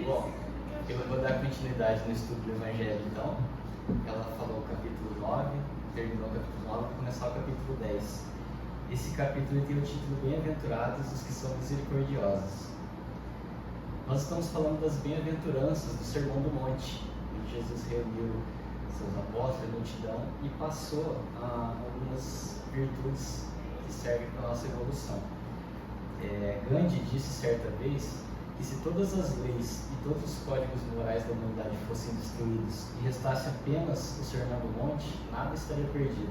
Bom, eu vou dar continuidade no estudo do Evangelho, então. Ela falou o capítulo 9, terminou o capítulo 9, vou começar o capítulo 10. Esse capítulo tem o título Bem-aventurados os que são misericordiosos. Nós estamos falando das bem-aventuranças do Sermão do Monte, onde Jesus reuniu seus apóstolos, a multidão, e passou algumas virtudes que servem para a nossa evolução. Gandhi disse certa vez que se todas as leis e todos os códigos morais da humanidade fossem destruídos e restasse apenas o Sermão do Monte, nada estaria perdido.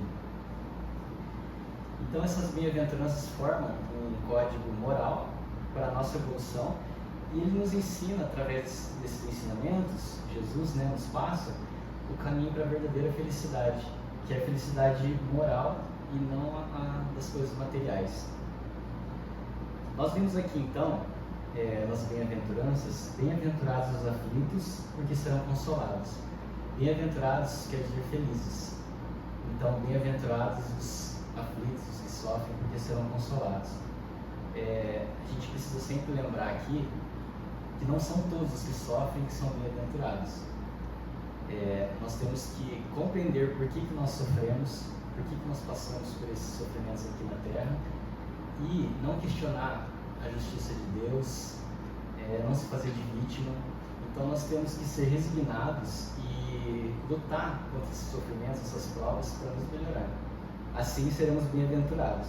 Então essas bem-aventuranças formam um código moral para a nossa evolução, e ele nos ensina, através desses ensinamentos, Jesus nos passa o caminho para a verdadeira felicidade, que é a felicidade moral e não a das coisas materiais. Nós vimos aqui então, nas bem-aventuranças, bem-aventurados os aflitos, porque serão consolados. Bem-aventurados quer dizer felizes. Então, bem-aventurados os aflitos, os que sofrem, porque serão consolados. A gente precisa sempre lembrar aqui que não são todos os que sofrem que são bem-aventurados. Nós temos que compreender por que nós sofremos, por que nós passamos por esses sofrimentos aqui na Terra, e não questionar a justiça de Deus, não se fazer de vítima. Então nós temos que ser resignados e lutar contra esses sofrimentos, essas provas, para nos melhorar. Assim seremos bem-aventurados.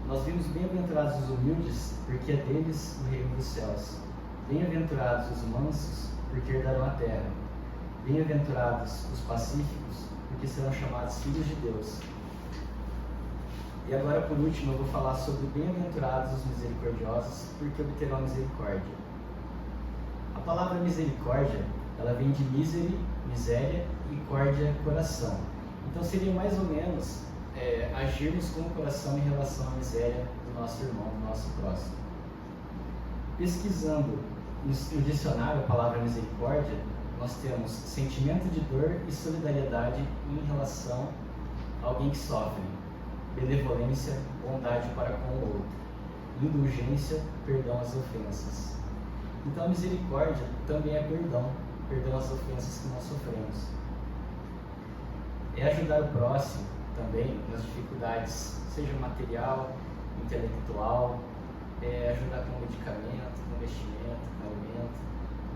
Nós vimos bem-aventurados os humildes, porque é deles o reino dos céus. Bem-aventurados os mansos, porque herdarão a terra. Bem-aventurados os pacíficos, porque serão chamados filhos de Deus. E agora, por último, eu vou falar sobre bem-aventurados os misericordiosos, porque obterão misericórdia. A palavra misericórdia, ela vem de miseri, miséria, e córdia, coração. Então seria mais ou menos agirmos com o coração em relação à miséria do nosso irmão, do nosso próximo. Pesquisando no dicionário a palavra misericórdia, nós temos sentimento de dor e solidariedade em relação a alguém que sofre. Benevolência, bondade para com o outro. Indulgência, perdão às ofensas. Então a misericórdia também é perdão às ofensas que nós sofremos. É ajudar o próximo também nas dificuldades, seja material, intelectual, ajudar com medicamento, com vestimento, com alimento,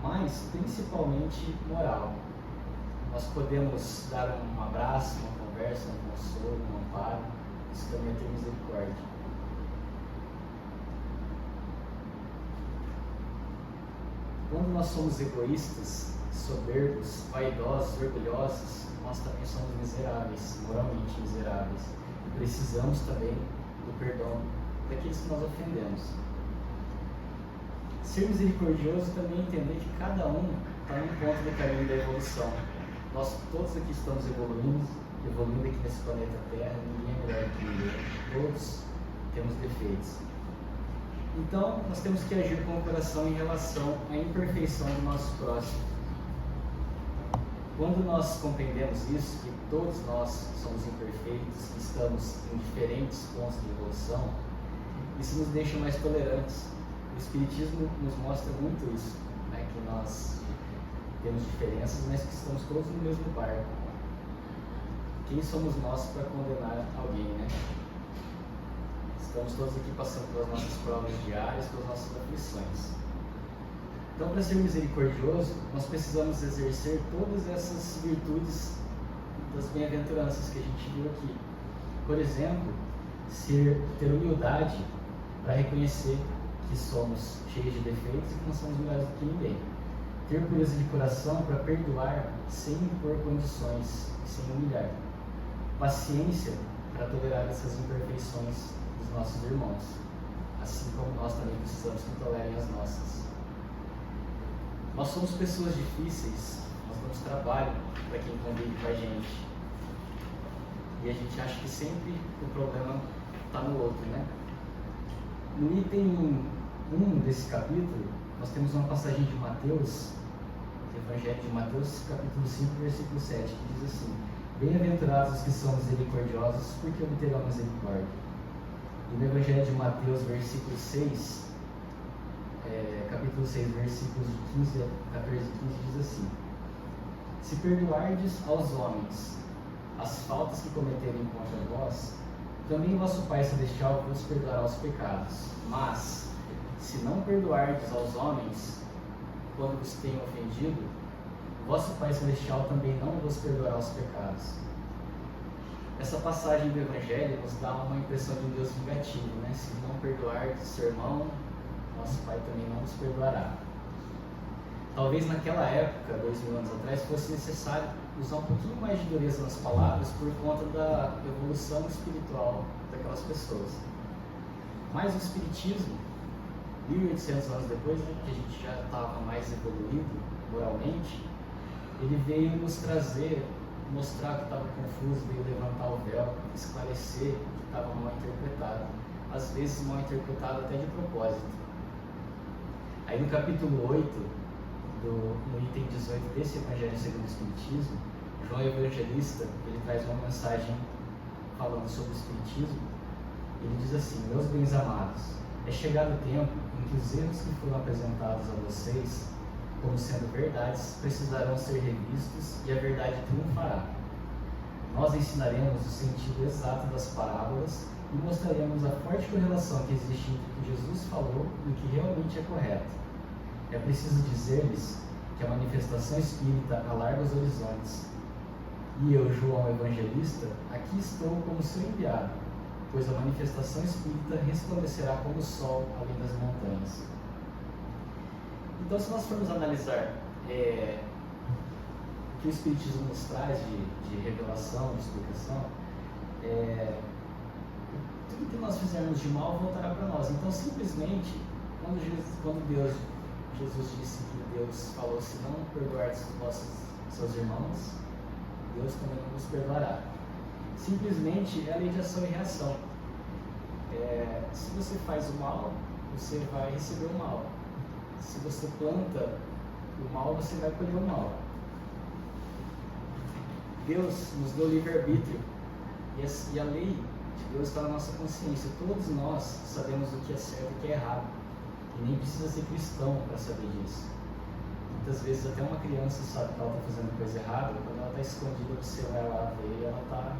mas principalmente moral. Nós podemos dar um abraço, uma conversa, um consolo, um amparo. Isso também é ter misericórdia. Quando nós somos egoístas, soberbos, vaidosos, orgulhosos, nós também somos miseráveis, moralmente miseráveis. E precisamos também do perdão daqueles que nós ofendemos. Ser misericordioso também é entender que cada um está num ponto do caminho da evolução. Nós todos aqui estamos evoluindo aqui nesse planeta Terra, ninguém é melhor que ninguém, todos temos defeitos. Então, nós temos que agir com o coração em relação à imperfeição do nosso próximo. Quando nós compreendemos isso, que todos nós somos imperfeitos, que estamos em diferentes pontos de evolução, isso nos deixa mais tolerantes. O Espiritismo nos mostra muito isso, que nós temos diferenças, mas que estamos todos no mesmo barco. Quem somos nós para condenar alguém, Estamos todos aqui passando pelas nossas provas diárias, pelas nossas aflições. Então, para ser misericordioso, nós precisamos exercer todas essas virtudes das bem-aventuranças que a gente viu aqui. Por exemplo, ter humildade para reconhecer que somos cheios de defeitos e que não somos melhores do que ninguém. Ter pureza de coração para perdoar sem impor condições e sem humilhar. Paciência para tolerar essas imperfeições dos nossos irmãos, assim como nós também precisamos que tolerem as nossas. Nós somos pessoas difíceis, nós damos trabalho para quem convive com a gente. E a gente acha que sempre o problema está no outro, No item 1 desse capítulo, nós temos uma passagem de Mateus, Evangelho de Mateus, capítulo 5, versículo 7, que diz assim: Bem-aventurados os que são misericordiosos, porque obterão misericórdia. E no Evangelho de Mateus, versículo 6, capítulo 6, versículos de 15 a 14 e 15, diz assim: Se perdoardes aos homens as faltas que cometerem contra vós, também vosso Pai Celestial vos perdoará os pecados. Mas, se não perdoardes aos homens quando vos tenham ofendido, vosso Pai Celestial também não vos perdoará os pecados. Essa passagem do Evangelho nos dá uma impressão de um Deus vingativo, né? Se não perdoardes seu irmão, nosso Pai também não vos perdoará. Talvez naquela época, 2000 anos atrás, fosse necessário usar um pouquinho mais de dureza nas palavras por conta da evolução espiritual daquelas pessoas. Mas o Espiritismo, 1800 anos depois, né, que a gente já estava mais evoluído moralmente, ele veio nos trazer, mostrar que estava confuso, veio levantar o véu, esclarecer que estava mal interpretado, às vezes mal interpretado até de propósito. Aí no capítulo 8, no item 18 desse Evangelho segundo o Espiritismo, João Evangelista, ele traz uma mensagem falando sobre o Espiritismo. Ele diz assim: Meus bens amados, é chegado o tempo em que os erros que foram apresentados a vocês como sendo verdades precisarão ser revistos e a verdade triunfará. Nós ensinaremos o sentido exato das parábolas e mostraremos a forte correlação que existe entre o que Jesus falou e o que realmente é correto. É preciso dizer-lhes que a manifestação espírita alarga os horizontes. E eu, João Evangelista, aqui estou como seu enviado, pois a manifestação espírita resplandecerá como o sol além das montanhas. Então, se nós formos analisar o que o Espiritismo nos traz de revelação, de explicação, tudo que nós fizermos de mal voltará para nós. Então, simplesmente, quando Jesus disse que Deus falou: se não perdoardes seus irmãos, Deus também não vos perdoará. Simplesmente é a lei de ação e reação. Se você faz o mal, você vai receber o mal. Se você planta o mal, você vai colher o mal. Deus nos deu livre-arbítrio e a lei de Deus está na nossa consciência. Todos nós sabemos o que é certo e o que é errado. E nem precisa ser cristão para saber disso. Muitas vezes até uma criança sabe que ela está fazendo coisa errada, quando ela está escondida, você vai lá ver e ela está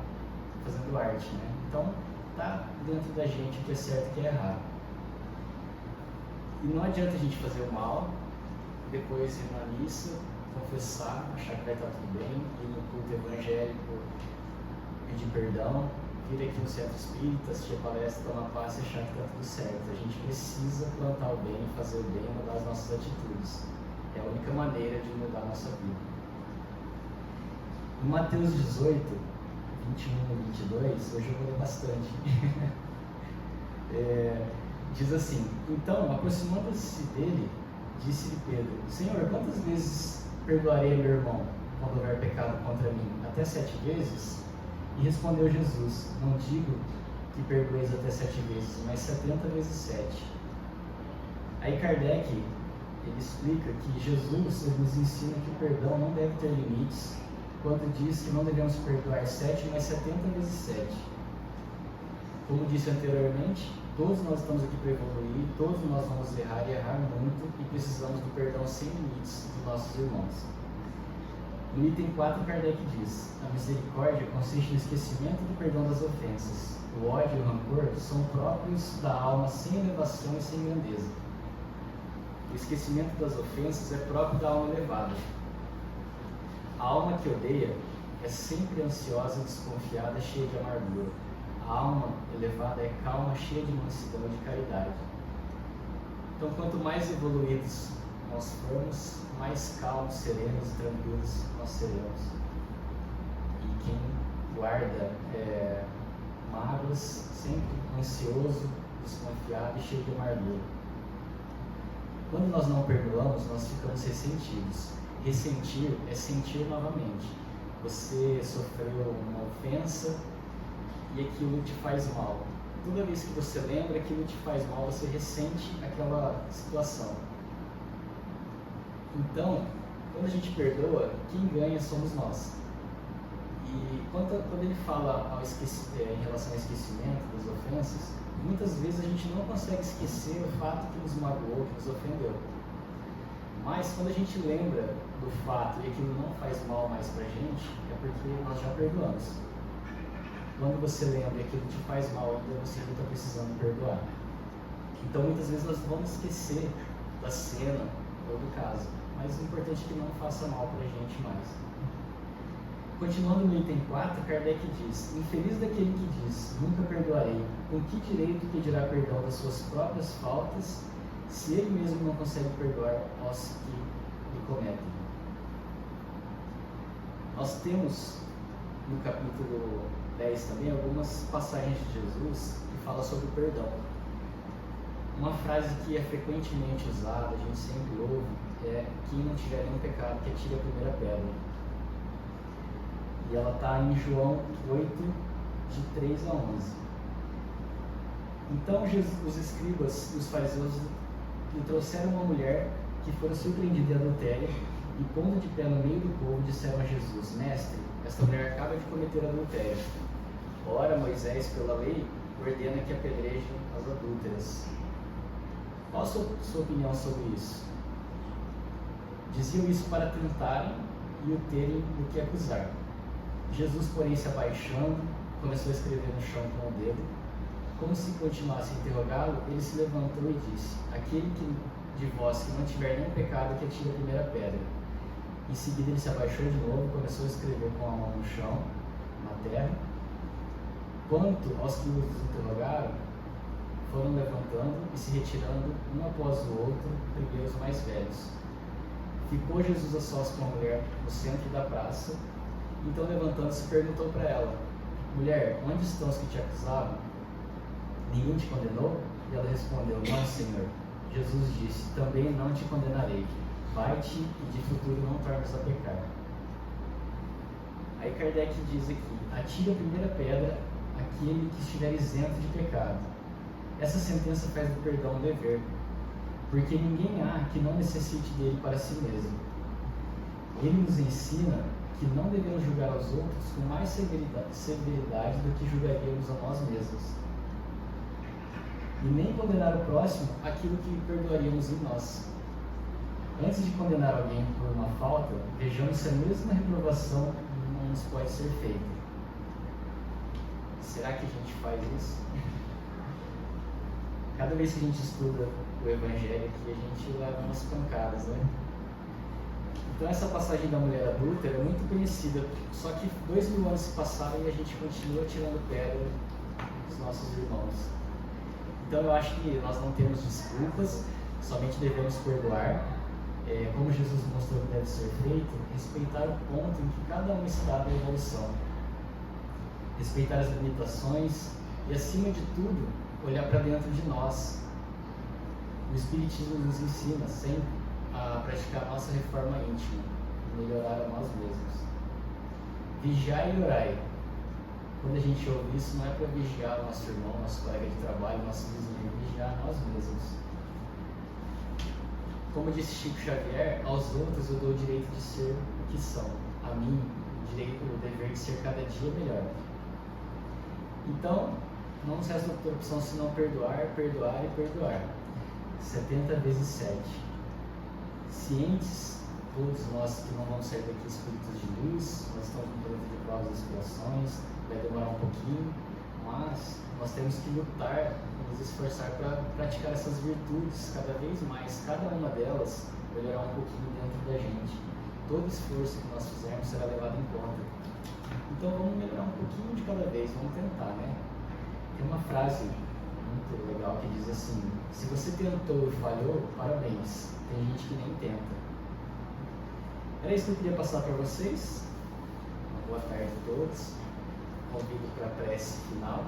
fazendo arte, né? Então, está dentro da gente o que é certo e o que é errado. E não adianta a gente fazer o mal, depois ir na missa, confessar, achar que vai estar tudo bem, ir no culto evangélico, pedir perdão, vir aqui no centro espírita, assistir a palestra, tomar passe e achar que está tudo certo. A gente precisa plantar o bem, fazer o bem e mudar as nossas atitudes. É a única maneira de mudar a nossa vida. Em Mateus 18, 21 e 22, hoje eu vou ler bastante. Diz assim: Então, aproximando-se dele, disse-lhe Pedro: Senhor, quantas vezes perdoarei a meu irmão quando houver pecado contra mim? Até 7 vezes? E respondeu Jesus: Não digo que perdoeis até 7 vezes, mas 70 vezes 7. Aí Kardec, ele explica que Jesus nos ensina que o perdão não deve ter limites, quando diz que não devemos perdoar 7, mas 70 vezes 7. Como disse anteriormente, todos nós estamos aqui para evoluir, todos nós vamos errar e errar muito, e precisamos do perdão sem limites dos nossos irmãos. No item 4, Kardec diz: a misericórdia consiste no esquecimento do perdão das ofensas. O ódio e o rancor são próprios da alma sem elevação e sem grandeza. O esquecimento das ofensas é próprio da alma elevada. A alma que odeia é sempre ansiosa, desconfiada, cheia de amargura. A alma elevada é calma, cheia de mansidão e de caridade. Então, quanto mais evoluídos nós formos, mais calmos, serenos e tranquilos nós seremos. E quem guarda mágoas, sempre ansioso, desconfiado e cheio de amargura. Quando nós não perdoamos, nós ficamos ressentidos. Ressentir é sentir novamente. Você sofreu uma ofensa e aquilo te faz mal. Toda vez que você lembra, aquilo te faz mal, você ressente aquela situação. Então, quando a gente perdoa, quem ganha somos nós. E quando ele fala em relação ao esquecimento das ofensas, Muitas vezes a gente não consegue esquecer o fato que nos magoou, que nos ofendeu. Mas quando a gente lembra do fato e aquilo não faz mal mais pra gente, é porque nós já perdoamos. Quando você lembra e aquilo te faz mal ainda, você ainda está precisando perdoar. Então muitas vezes nós vamos esquecer da cena ou do caso, mas o importante é que não faça mal pra gente mais. Continuando no item 4, Kardec diz: infeliz daquele que diz, nunca perdoarei, com que direito pedirá perdão das suas próprias faltas, se ele mesmo não consegue perdoar aos que lhe cometem. Nós temos no capítulo 10 também algumas passagens de Jesus que falam sobre o perdão. Uma frase que é frequentemente usada, a gente sempre ouve, é: quem não tiver nenhum pecado, que atire a primeira pedra. E ela está em João 8, de 3 a 11. Então os escribas e os fariseus lhe trouxeram uma mulher que fora surpreendida em adultério, e pondo de pé no meio do povo, disseram a Jesus: Mestre, esta mulher acaba de cometer adultério. Ora, Moisés, pela lei, ordena que apedrejem as adúlteras. Qual a sua opinião sobre isso? Diziam isso para tentarem e o terem do que acusar. Jesus, porém, se abaixando, começou a escrever no chão com o dedo. Como se continuasse a interrogá-lo, ele se levantou e disse: aquele de vós que não tiver nenhum pecado, que atire a primeira pedra. Em seguida ele se abaixou de novo, começou a escrever com a mão no chão, na terra. Quanto aos que os interrogaram, foram levantando e se retirando, um após o outro, primeiro os mais velhos. Ficou Jesus a sós com a mulher no centro da praça. Então, levantando-se, perguntou para ela: mulher, onde estão os que te acusavam? Nenhum te condenou? E ela respondeu: não, Senhor. Jesus disse: também não te condenarei. Vai-te e de futuro não tornes a pecar. Aí Kardec diz aqui: atire a primeira pedra aquele que estiver isento de pecado. Essa sentença faz do perdão um dever, porque ninguém há que não necessite dele para si mesmo. Ele nos ensina que não devemos julgar aos outros com mais severidade do que julgaríamos a nós mesmos, e nem condenar o próximo aquilo que perdoaríamos em nós. Antes de condenar alguém por uma falta, vejamos se a mesma reprovação não nos pode ser feita. Será que a gente faz isso? Cada vez que a gente estuda o Evangelho aqui, a gente leva umas pancadas, né? Então essa passagem da mulher adúltera é muito conhecida, só que 2000 anos se passaram e a gente continua tirando pedra dos nossos irmãos. Então eu acho que nós não temos desculpas, somente devemos perdoar, como Jesus mostrou que deve ser feito, respeitar o ponto em que cada um está na evolução, respeitar as limitações e, acima de tudo, olhar para dentro de nós. O Espiritismo nos ensina sempre a praticar a nossa reforma íntima, melhorar a nós mesmos. Vigiai e orai. Quando a gente ouve isso, não é para vigiar o nosso irmão, nosso colega de trabalho, nosso vizinho, é vigiar nós mesmos. Como disse Chico Xavier, aos outros eu dou o direito de ser o que são, a mim o dever de ser cada dia melhor. Então, não nos resta outra opção senão perdoar, perdoar e perdoar. 70 vezes 7. Cientes, todos nós que não vamos sair daqui espíritos de luz, nós estamos no período de provas e expiações, vai demorar um pouquinho, mas nós temos que lutar, nos esforçar para praticar essas virtudes cada vez mais, cada uma delas melhorar um pouquinho dentro da gente. Todo esforço que nós fizermos será levado em conta. Então vamos melhorar um pouquinho de cada vez, vamos tentar, né? Tem uma frase muito legal que diz assim: se você tentou e falhou, parabéns, tem gente que nem tenta. Era isso que eu queria passar para vocês. Uma boa tarde a todos. Convido para a prece final.